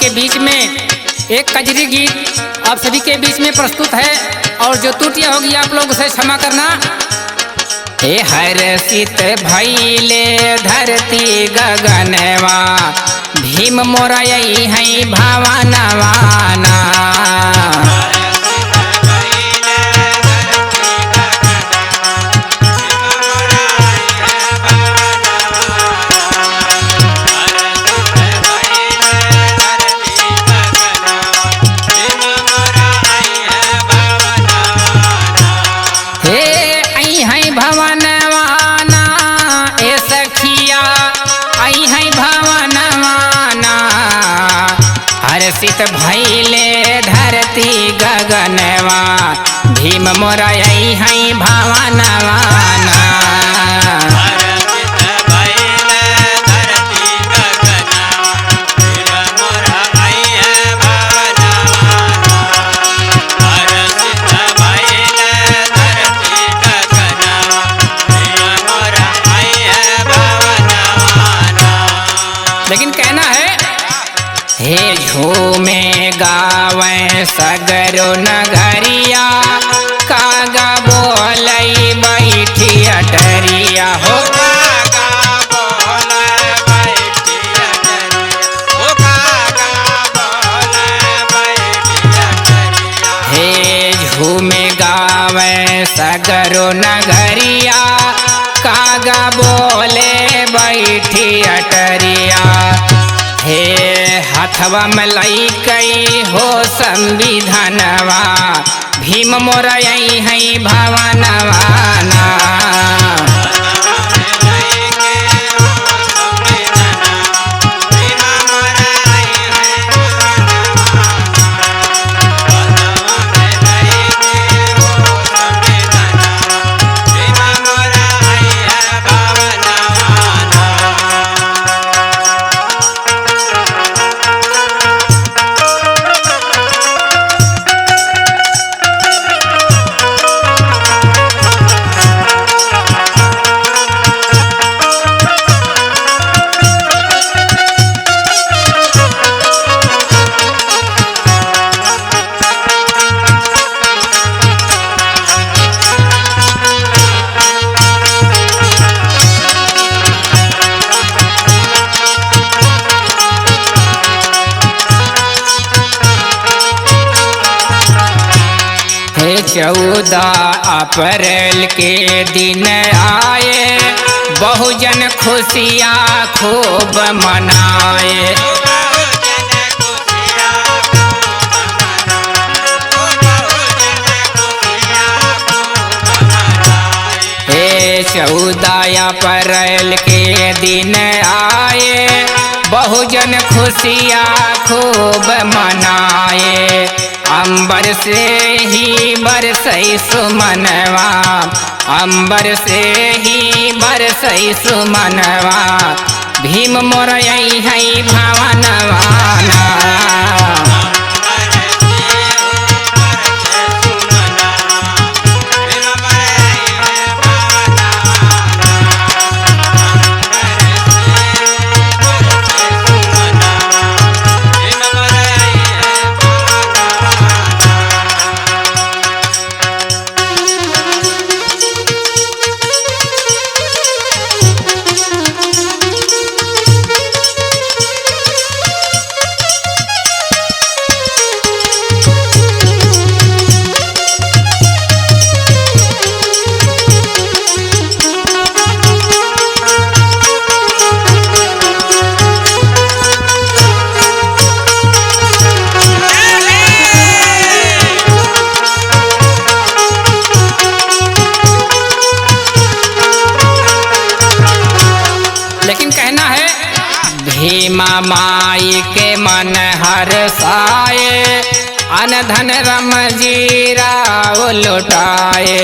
के बीच में एक कजरी गीत आप सभी के बीच में प्रस्तुत है और जो त्रुटियां होगी आप लोग उसे क्षमा करना। हे हर्षित भइले धरती गगनवा भीम मोरा यही है भावनवाना। हर्षित भइले धरती गगनवा भीम मोरा यही है भावनवाना। लेकिन कहना है हे झूमे गावे सगरो नगरिया कागा बोलई बैठी अटरिया हो। हे झूमे गावे सगरो नगरिया कागा बोले बैठी अटरिया। हे हथवा में लईकई हो संविधानवा भीम मोरा यही है भावनवाना। हे 14 अप्रैल के दिन आए बहुजन खुशियाँ खूब मनाए। हे 14 अप्रैल के दिन आए बहुजन खुशियाँ खूब मनाए। अंबर से ही बरसई सुमनवा अंबर से ही बरसई सुमनवा भीम मोरा यही है भावनवाना। लेकिन कहना है भीमा माई के मन हर्षाए अन धन रम जीरा लुटाए।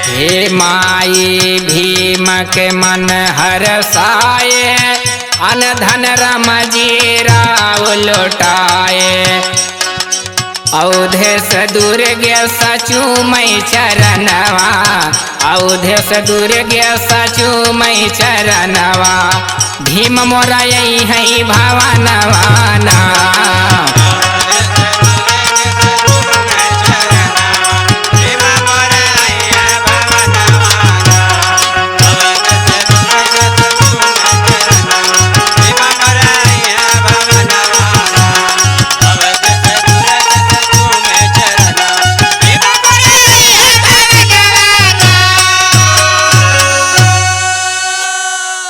हे माई भीम के मन हर्षाए अन धन रम जीरा लुटाए। औधे से दूर गया सचू मई चरणवा औधे से दूर गया सचू मई चरणवा भीम मोरा यही है भावनवा ना।